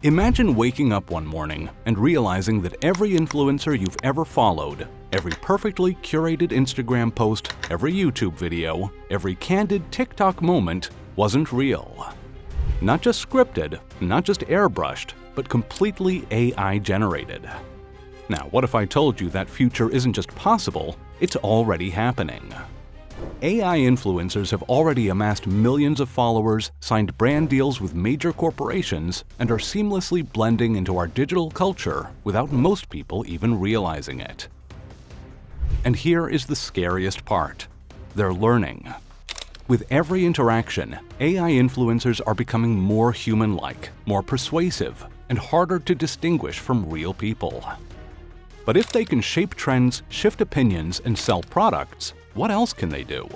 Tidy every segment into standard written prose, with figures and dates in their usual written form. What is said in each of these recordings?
Imagine waking up one morning and realizing that every influencer you've ever followed, every perfectly curated Instagram post, every YouTube video, every candid TikTok moment wasn't real. Not just scripted, not just airbrushed, but completely AI-generated. Now, what if I told you that future isn't just possible, it's already happening? AI influencers have already amassed millions of followers, signed brand deals with major corporations, and are seamlessly blending into our digital culture without most people even realizing it. And here is the scariest part. They're learning. With every interaction, AI influencers are becoming more human-like, more persuasive, and harder to distinguish from real people. But if they can shape trends, shift opinions, and sell products, what else can they do?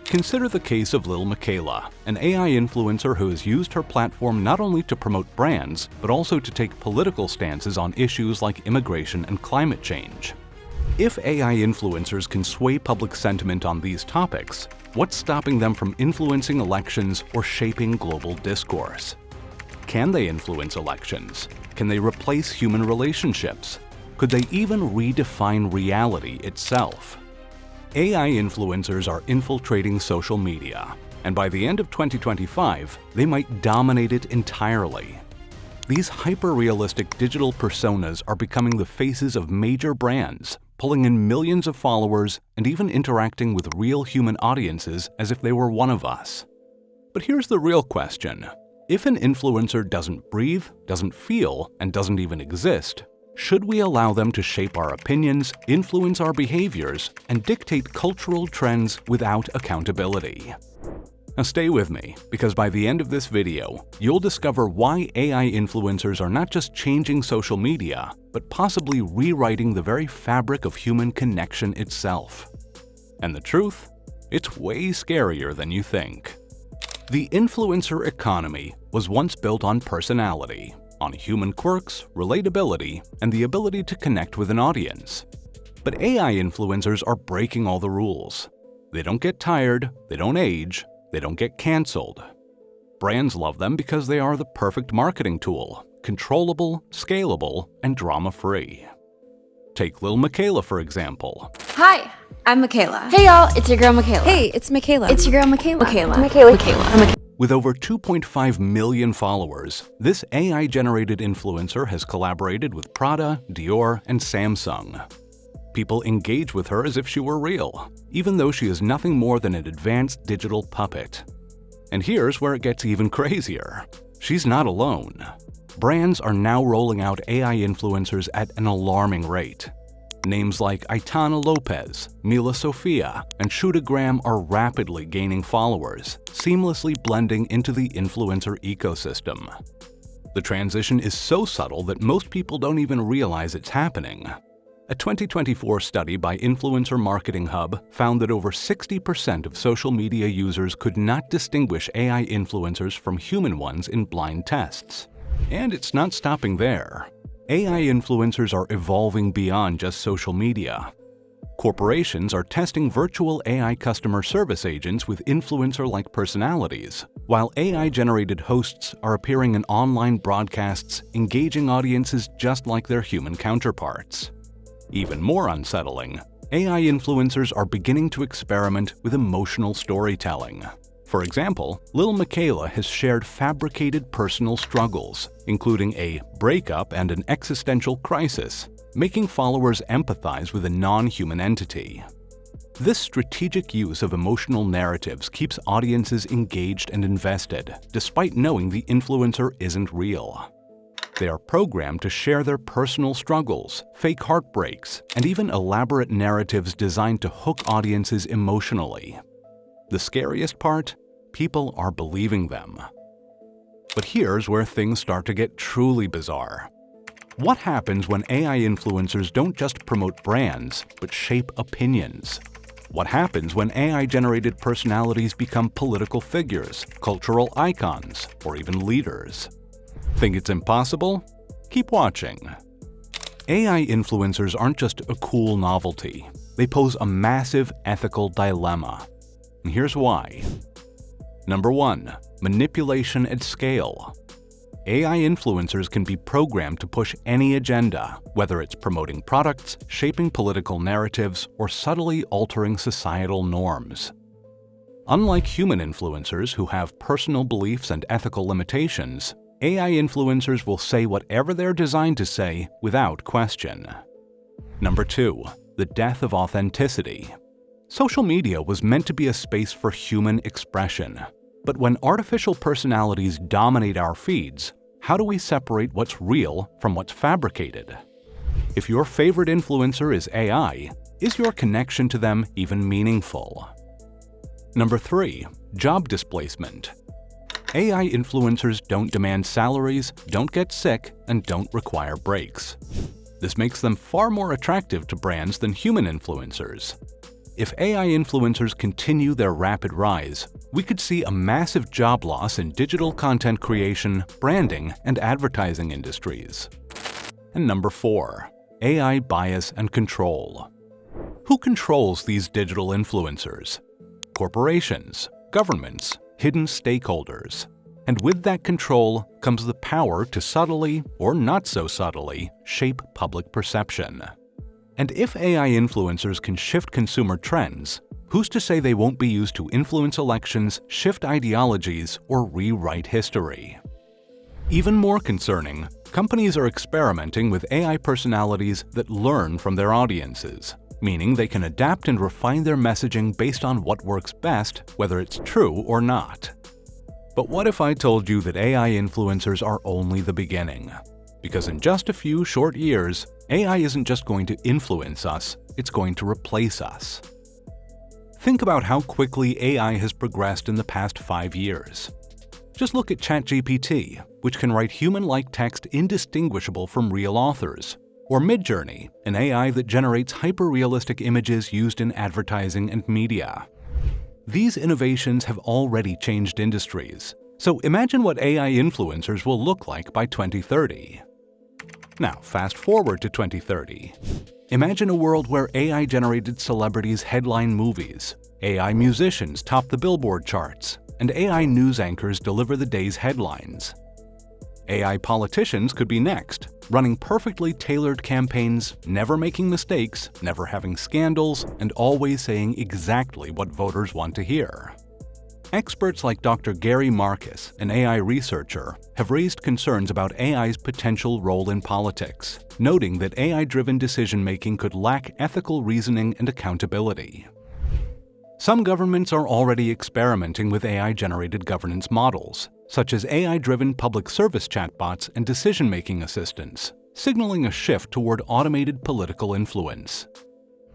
Consider the case of Lil Miquela, an AI influencer who has used her platform not only to promote brands, but also to take political stances on issues like immigration and climate change. If AI influencers can sway public sentiment on these topics, what's stopping them from influencing elections or shaping global discourse? Can they influence elections? Can they replace human relationships? Could they even redefine reality itself? AI influencers are infiltrating social media, and by the end of 2025, they might dominate it entirely. These hyper-realistic digital personas are becoming the faces of major brands, pulling in millions of followers and even interacting with real human audiences as if they were one of us. But here's the real question. If an influencer doesn't breathe, doesn't feel, and doesn't even exist, should we allow them to shape our opinions, influence our behaviors, and dictate cultural trends without accountability? Now stay with me, because by the end of this video, you'll discover why AI influencers are not just changing social media, but possibly rewriting the very fabric of human connection itself. And the truth? It's way scarier than you think. The influencer economy was once built on personality, on human quirks, relatability, and the ability to connect with an audience. But AI influencers are breaking all the rules. They don't get tired, they don't age, they don't get canceled. Brands love them because they are the perfect marketing tool, controllable, scalable, and drama-free. Take Lil Miquela, for example. Hi, I'm Miquela. Hey y'all, it's your girl Miquela. Hey, it's Miquela. It's your girl Miquela. Miquela. With over 2.5 million followers, this AI-generated influencer has collaborated with Prada, Dior, and Samsung. People engage with her as if she were real, even though she is nothing more than an advanced digital puppet. And here's where it gets even crazier. She's not alone. Brands are now rolling out AI influencers at an alarming rate. Names like Aitana Lopez, Mila Sofia, and Shootagram are rapidly gaining followers, seamlessly blending into the influencer ecosystem. The transition is so subtle that most people don't even realize it's happening. A 2024 study by Influencer Marketing Hub found that over 60% of social media users could not distinguish AI influencers from human ones in blind tests. And it's not stopping there. AI influencers are evolving beyond just social media. Corporations are testing virtual AI customer service agents with influencer-like personalities, while AI-generated hosts are appearing in online broadcasts, engaging audiences just like their human counterparts. Even more unsettling, AI influencers are beginning to experiment with emotional storytelling. For example, Lil Miquela has shared fabricated personal struggles, including a breakup and an existential crisis, making followers empathize with a non-human entity. This strategic use of emotional narratives keeps audiences engaged and invested, despite knowing the influencer isn't real. They are programmed to share their personal struggles, fake heartbreaks, and even elaborate narratives designed to hook audiences emotionally. The scariest part? People are believing them. But here's where things start to get truly bizarre. What happens when AI influencers don't just promote brands, but shape opinions? What happens when AI-generated personalities become political figures, cultural icons, or even leaders? Think it's impossible? Keep watching. AI influencers aren't just a cool novelty. They pose a massive ethical dilemma. And here's why. Number 1. Manipulation at scale. AI influencers can be programmed to push any agenda, whether it's promoting products, shaping political narratives, or subtly altering societal norms. Unlike human influencers who have personal beliefs and ethical limitations, AI influencers will say whatever they're designed to say without question. Number 2. The death of authenticity. Social media was meant to be a space for human expression. But when artificial personalities dominate our feeds, how do we separate what's real from what's fabricated? If your favorite influencer is AI, is your connection to them even meaningful? Number 3. Job displacement. AI influencers don't demand salaries, don't get sick, and don't require breaks. This makes them far more attractive to brands than human influencers. If AI influencers continue their rapid rise, we could see a massive job loss in digital content creation, branding, and advertising industries. And number 4. AI bias and control. Who controls these digital influencers? Corporations, governments, hidden stakeholders. And with that control comes the power to subtly, or not so subtly, shape public perception. And if AI influencers can shift consumer trends, who's to say they won't be used to influence elections, shift ideologies, or rewrite history? Even more concerning, companies are experimenting with AI personalities that learn from their audiences, meaning they can adapt and refine their messaging based on what works best, whether it's true or not. But what if I told you that AI influencers are only the beginning? Because in just a few short years, AI isn't just going to influence us, it's going to replace us. Think about how quickly AI has progressed in the past 5 years. Just look at ChatGPT, which can write human-like text indistinguishable from real authors, or Midjourney, an AI that generates hyper-realistic images used in advertising and media. These innovations have already changed industries, so imagine what AI influencers will look like by 2030. Now, fast forward to 2030. Imagine a world where AI-generated celebrities headline movies, AI musicians top the Billboard charts, and AI news anchors deliver the day's headlines. AI politicians could be next, running perfectly tailored campaigns, never making mistakes, never having scandals, and always saying exactly what voters want to hear. Experts like Dr. Gary Marcus, an AI researcher, have raised concerns about AI's potential role in politics, noting that AI-driven decision-making could lack ethical reasoning and accountability. Some governments are already experimenting with AI-generated governance models, such as AI-driven public service chatbots and decision-making assistants, signaling a shift toward automated political influence.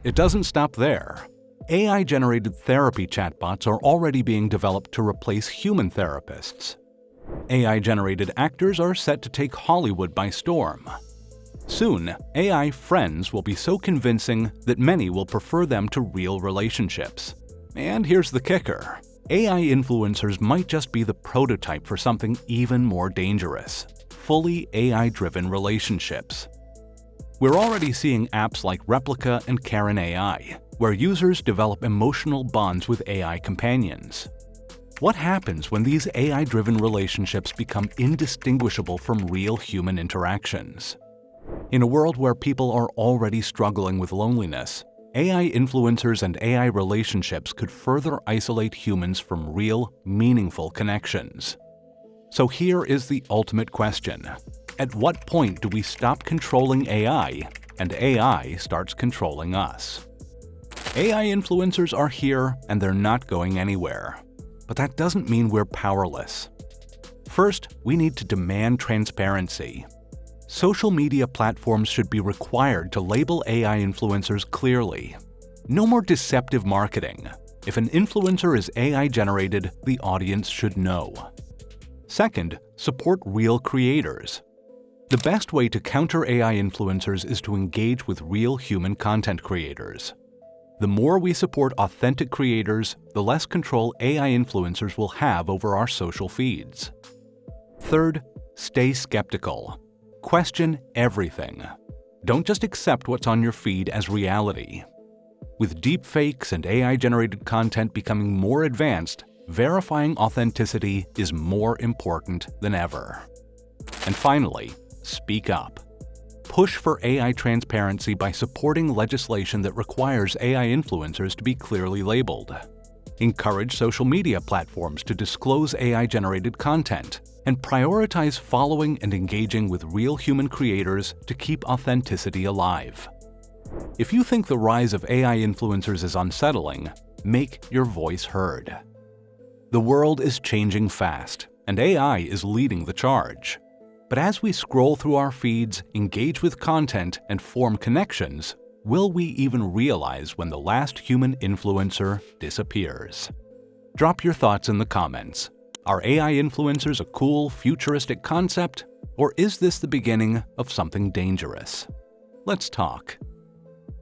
It doesn't stop there. AI-generated therapy chatbots are already being developed to replace human therapists. AI-generated actors are set to take Hollywood by storm. Soon, AI friends will be so convincing that many will prefer them to real relationships. And here's the kicker. AI influencers might just be the prototype for something even more dangerous: fully AI-driven relationships. We're already seeing apps like Replica and Karen AI, where users develop emotional bonds with AI companions. What happens when these AI-driven relationships become indistinguishable from real human interactions? In a world where people are already struggling with loneliness, AI influencers and AI relationships could further isolate humans from real, meaningful connections. So here is the ultimate question. At what point do we stop controlling AI and AI starts controlling us? AI influencers are here and they're not going anywhere. But that doesn't mean we're powerless. First, we need to demand transparency. Social media platforms should be required to label AI influencers clearly. No more deceptive marketing. If an influencer is AI-generated, the audience should know. Second, support real creators. The best way to counter AI influencers is to engage with real human content creators. The more we support authentic creators, the less control AI influencers will have over our social feeds. Third, stay skeptical. Question everything. Don't just accept what's on your feed as reality. With deepfakes and AI-generated content becoming more advanced, verifying authenticity is more important than ever. And finally, speak up. Push for AI transparency by supporting legislation that requires AI influencers to be clearly labeled. Encourage social media platforms to disclose AI-generated content, and prioritize following and engaging with real human creators to keep authenticity alive. If you think the rise of AI influencers is unsettling, make your voice heard. The world is changing fast, and AI is leading the charge. But as we scroll through our feeds, engage with content, and form connections, will we even realize when the last human influencer disappears? Drop your thoughts in the comments. Are AI influencers a cool, futuristic concept, or is this the beginning of something dangerous? Let's talk.